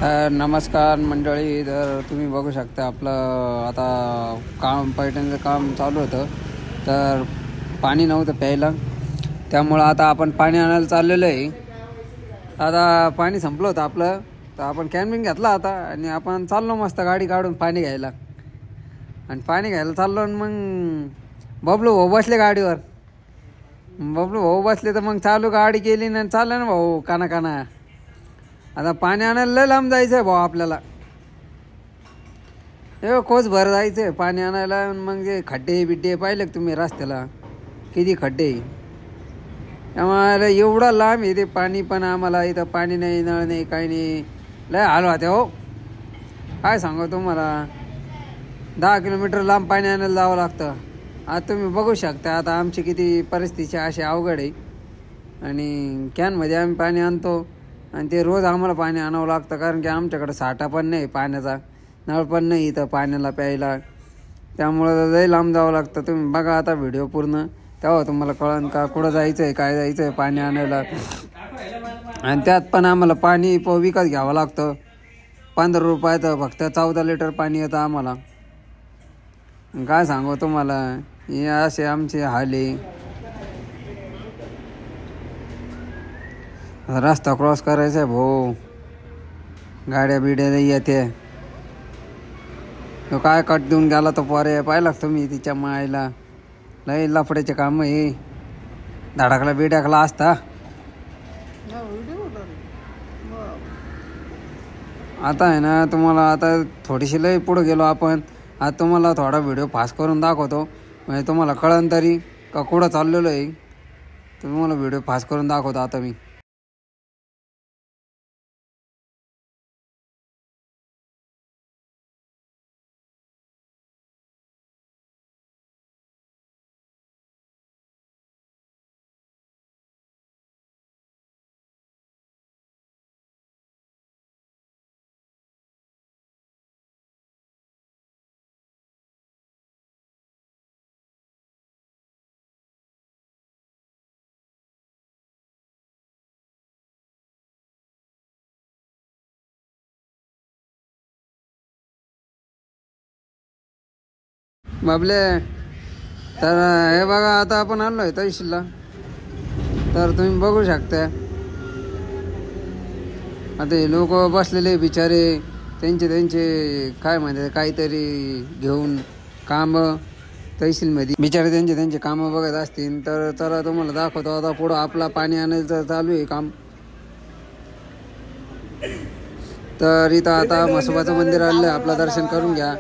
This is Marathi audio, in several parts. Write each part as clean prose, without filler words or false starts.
नमस्कार मंडळी. तर तुम्ही बघू शकता आपलं आता पैठणचं काम चालू होतं, तर पाणी नव्हतं प्यायला, त्यामुळं आता आपण पाणी आणायला चाललेलं आहे. आता पाणी संपलं होतं आपलं, तर आपण कॅन घेतला आता आणि आपण चाललो मस्त गाडी काढून पाणी घ्यायला. आणि पाणी घ्यायला चाललो आणि मग बबलू भाऊ बसले गाडीवर. बबलू भाऊ बसले तर मग चालू गाडी केली ना, चाललं ना भाऊ काना. आता पाणी आणायला लय लांब जायचं आहे भाऊ आपल्याला. हे कोस भर जायचं आहे पाणी आणायला. मग जे खड्डे बिड्डे पाहिले तुम्ही रस्त्याला, किती खड्डे. त्यामुळे एवढा लांब येते पाणी, पण आम्हाला इथं पाणी नाही, नळ नाही, काही नाही. लय हाल होते हो, काय सांगू तुम्हाला. 10 किलोमीटर लांब पाणी आणायला जावं लागतं. आता तुम्ही बघू शकता आता आमची किती परिस्थिती अशी अवघड आहे. आणि कॅनमध्ये आम्ही पाणी आणतो आणि ते रोज आम्हाला पाणी आणावं लागतं, कारण की आमच्याकडे साठा पण नाही पाण्याचा, नळ पण नाही इथं पाण्याला प्यायला. त्यामुळं लय लांब जावं लागतं. तुम्ही बघा आता व्हिडिओ पूर्ण, तेव्हा तुम्हाला कळन का कुठं जायचं आहे, काय जायचं आहे पाणी आणायला. आणि त्यात पण आम्हाला पाणी विकत घ्यावं लागतं. 15 रुपयाचं फक्त 14 लिटर पाणी येतं आम्हाला. काय सांगू तुम्हाला, हे असे आमचे हाल आहे. रस्ता क्रॉस करायचा आहे भाऊ, गाड्या बिड्या येते. तो काय कट देऊन गेला तो पोरे, पाहिला तुम्ही तिच्या मायला. लय लफड्याचे काम आहे. धडाकला बिडाकला असता. आता आहे ना, तुम्हाला आता थोडीशी लय पुढे गेलो आपण. आता तुम्हाला थोडा व्हिडिओ फास्ट करून दाखवतो, म्हणजे तुम्हाला कळन तरी का कुठं चाललेलो आहे. तुम्हाला व्हिडिओ फास्ट करून दाखवतो आता मी. बाबले, तर हे बघा आता आपण आलो आहे तहसीलला. तर तुम्ही बघू शकता आता हे लोक बसलेले बिचारे, त्यांचे काय म्हणते काहीतरी घेऊन काम तहसीलमध्ये बिचारे त्यांचे कामं बघत असतील. तर चला तुम्हाला दाखवतो आता पुढं आपला पाणी आणायचं चालू आहे काम. तर इथं आता म्हसोबाचं मंदिर आलं आहे, आपलं दर्शन करून घ्या.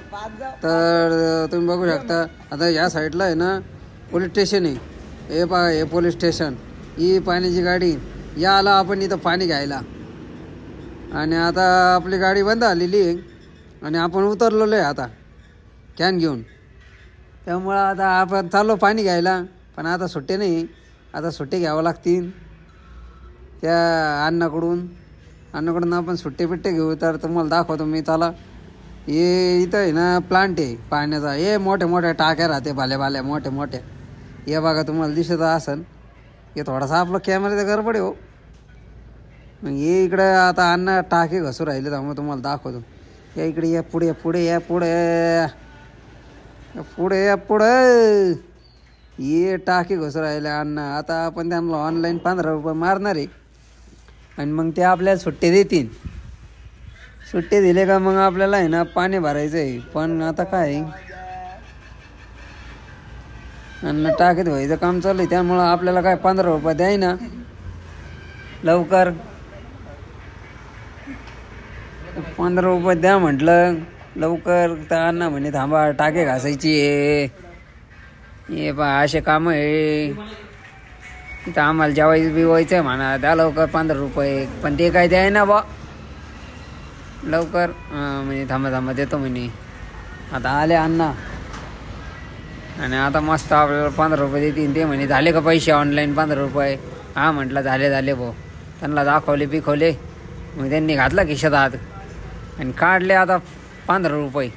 तर तुम्ही बघू शकता आता या साईडला आहे ना पोलीस स्टेशन आहे. हे पहा, हे पोलीस स्टेशन, ही पाण्याची गाडी. या आला आपण इथं पाणी घ्यायला. आणि आता आपली गाडी बंद आलेली आहे आणि आपण उतरलेलो आहे आता कॅन घेऊन. त्यामुळं आता आपण चाललो पाणी घ्यायला, पण आता सुट्टे नाही. आता सुट्टे घ्यावं लागतील त्या अण्णाकडून आपण सुट्टे बिट्टे घेऊ. तर तुम्हाला दाखवतो मी. चला, हे इथं आहे ना प्लांट आहे पाण्याचा. हे मोठ्या टाक्या राहते, भाल्या मोठ्या. हे बघा तुम्हाला दिसत असेल. हे थोडासा आपलं कॅमेऱ्याचा गडबड आहे हो. मग हे इकडं आता अण्णा टाके घसू राहिले, त्यामुळे तुम्हाला दाखवतो. या इकडे, या पुढे ये टाके घसू राहिले अण्णा. आता आपण त्यांना ऑनलाईन 15 रुपये मारणार आहे आणि मग ते आपल्याला सुट्टे देतील. सुट्टे दिले का मग आपल्याला आहे ना पाणी भरायचं आहे. पण आता काय अन्न टाकीत व्हायचं काम चालू आहे, त्यामुळं आपल्याला काय 15 रुपये द्याय ना लवकर. 15 रुपये द्या म्हटलं लवकर, तर अण्णा म्हणे थांबा टाके घासायची आहे. हे पहा असे काम आहे. इथं आम्हाला जेवायचं बिवायचं आहे म्हणा, द्या लवकर 15 रुपये. पण ते काय द्याय ना बा लवकर. म्हणजे थांबा देतो म्हणे. आता आले अण्णा आणि आता मस्त आपल्याला 15 रुपये देतील. ते म्हणे झाले का पैसे ऑनलाईन 15 रुपये. हा म्हटलं झाले भाऊ. त्यांना दाखवले बिखवले, मग त्यांनी घातला खिशात हात आणि काढले आता 15 रुपये.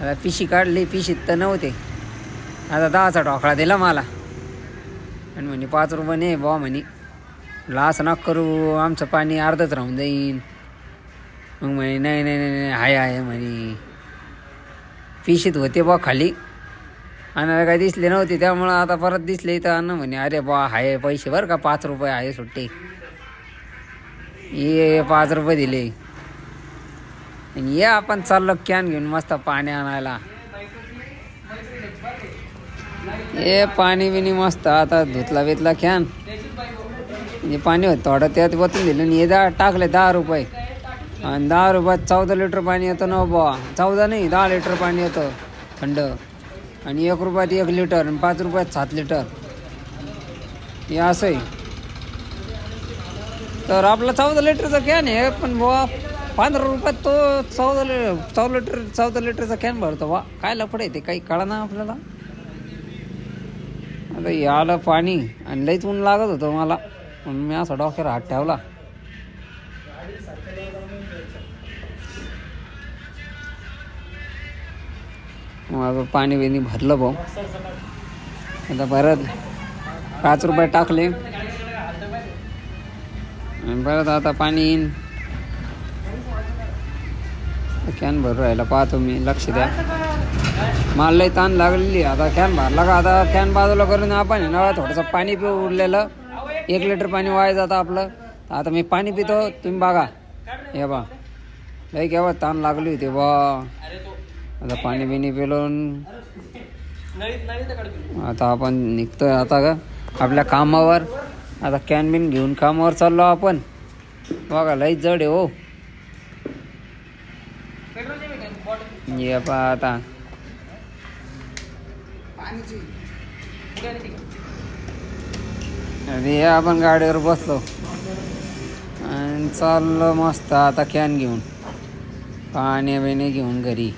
आता पिशी काढली, पिशीत तर नव्हते. आता 10चा ढोकळा दिला मला आणि म्हणे 5 रुपये नाही बुवा म्हणे. असं नका करू, आमचं पाणी अर्धच राहून जाईन. मग म्हणे नाही नाही नाही नाही आहे म्हणे पिशीत होते बा खाली आणि काय दिसले नव्हते त्यामुळं आता परत दिसले इथं अन्न म्हणे अरे बा आहे पैसे बरं का 5 रुपये आहे सुट्टे ये 5 रुपये दिले आणि ये आपण चाललो कॅन घेऊन मस्त पाणी आणायला हे पाणी बिनी मस्त आता धुतला बितला कॅन म्हणजे पाणी होतं थोडं त्यात वतून दिलं आणि हे टाकले 10 रुपये आणि 10 रुपयात 14 लिटर पाणी येतं ना बा 14 नाही 10 लिटर पाणी येतं थंड आणि 1 रुपयात 1 लिटर आणि 5 रुपयात 7 लिटर हे असं आहे तर आपला 14 लिटरचा कॅन आहे पण बुवा 15 रुपयात तो 14 लिटरचा कॅन भरतो बा काय लफड आहे ते काही कळा ना आपल्याला आता याला पाणी आणि लईच ऊन लागत होतं मला म्हणून मी असा डोक्यावर हात ठेवला मग पाणी बिनी भरलं भाऊ आता परत 5 रुपये टाकले आणि परत आता पाणी येईन कॅन भरून राहिला पाहतो मी लक्ष द्या मला लई ताण लागलेली आता कॅन भरला का आता कॅन बाजूला करून आपण नळा थोडंसं पाणी पिऊ उरलेलं 1 लिटर पाणी वाया जातं आपलं आता मी पाणी पितो तुम्ही बघा हे बा लई केव्हा ताण लागली होती बा आता पाणी बिनी पिलून आता आपण निघतोय आता का आपल्या कामावर आता कॅन बिन घेऊन कामावर चाललो आपण बघा लई जड आहे हो ये पा आता अरे आपण गाडीवर बसलो आणि चाललो मस्त आता कॅन घेऊन पाणी बिणी घेऊन घरी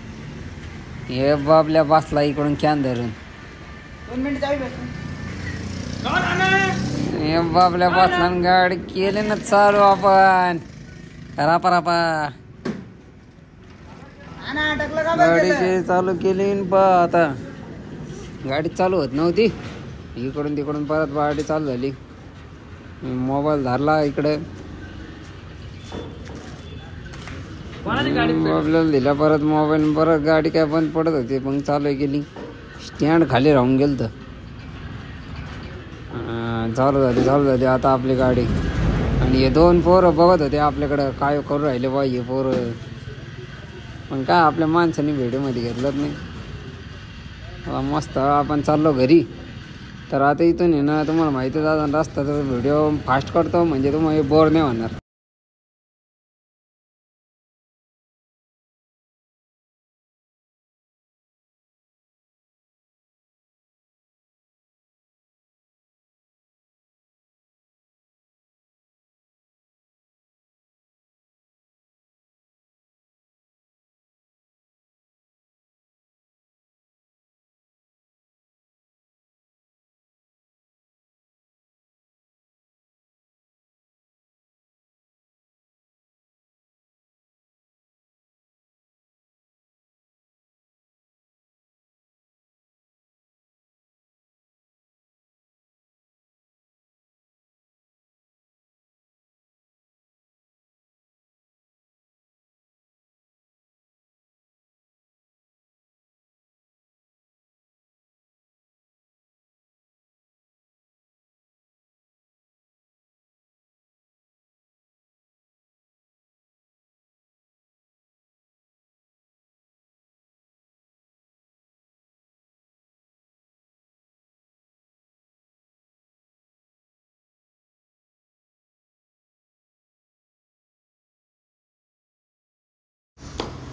हे बाबल्या बसला इकडून कॅन धरून हे बाबल्या बसला गाडी केली ना चालू आपण रापा गाडीची चालू केली पा आता गाडी चालू होत नव्हती इकडून तिकडून परत गाडी चालू झाली मोबाईल धरला इकडे आपल्याला दिला परत मोबाईल परत गाडी काय बंद पडत होती मग चालू केली स्टँड खाली राहून गेलं तर चालू झाली आता आपली गाडी आणि हे 2 पोरं बघत होते आपल्याकडं काय करू राहिले बा हे पोरं पण काय आपल्या माणसाने व्हिडिओमध्ये घेतलंच नाही आता मस्त आपण चाललो घरी तर आता इथून आहे ना तुम्हाला माहिती आहे रस्ता तर व्हिडिओ फास्ट करतो म्हणजे तुम्हाला बोर नाही होणार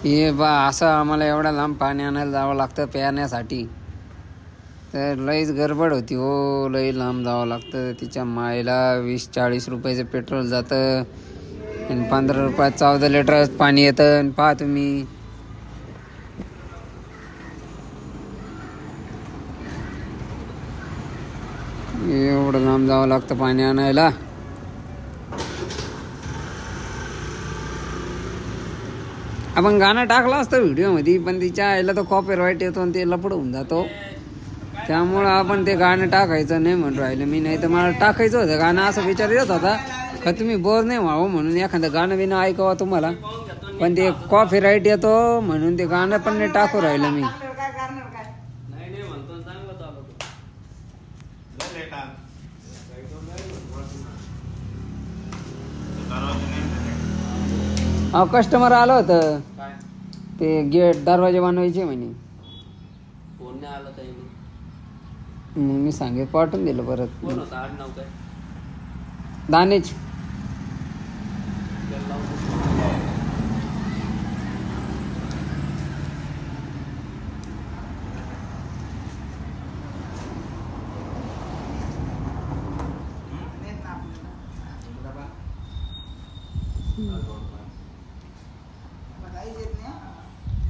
हे बा असं आम्हाला एवढा लांब पाणी आणायला जावं लागतं प्याण्यासाठी तर लईच गडबड होती हो लई लांब जावं लागतं तिच्या मायला 20-40 रुपयाचं पेट्रोल जातं आणि 15 रुपयात 14 लिटर पाणी येतं आणि पहा तुम्ही एवढं लांब जावं लागतं पाणी आणायला आपण गाणं टाकलं असतं व्हिडिओमध्ये पण तिच्या आईला तो कॉपीराईट येतो आणि ते लपड होऊन जातो त्यामुळं आपण ते गाणं टाकायचं नाही म्हणून राहिलं मी नाही तर मला टाकायचं होतं गाणं असं विचार येत होता का तुम्ही बोर नाही व्हावं म्हणून एखादं गाणं बिणं ऐकावं तुम्हाला पण ते कॉफी राईट येतो म्हणून ते गाणं पण नाही टाकू राहिलं मी. अहो कस्टमर आलं होतं ते गेट दरवाजे बनवायचे म्हणे. मग मी सांगितलं पाठवून दिलं परत. दानेच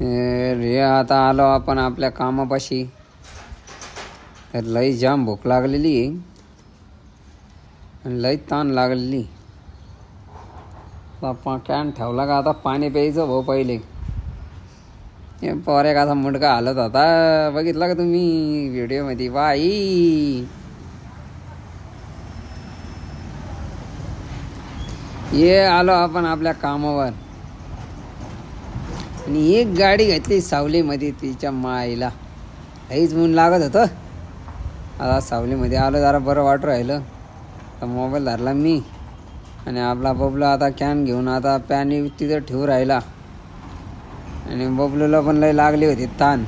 रे. आता आलो आपण आपल्या कामापाशी. तर लई जाम भूक लागलेली आणि लई ताण लागलेली. कॅन ठेवला का आता पाणी प्यायचं भाऊ पहिले. पोरे का मुंडका हालत होता बघितला का तुम्ही व्हिडिओ मध्ये. बाई ये आलो आपण आपल्या कामावर आणि एक गाडी घेतली सावलीमध्ये. तिच्या माईला लईच ऊन लागत होतं. आता सावलीमध्ये आलो जरा बरं वाटू राहिलं. तर मोबाईल धरला मी आणि आपला बबलू आता कॅन घेऊन आता पाणी तिथं ठेवू राहिला. आणि बबलूला पण लई लागली होती ताण.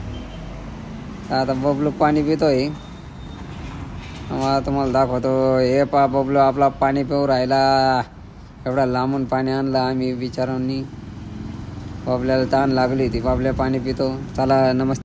तर आता बबलू पाणी पितोय. मला तुम्हाला दाखवतो. हे पा बबलू आपला पाणी पिऊ राहिला. एवढा लांबून पाणी आणलं आम्ही बिचारांनी. बाबल्याला ताण लागली होती. बाबल्या पाणी पितो. चला नमस्ते.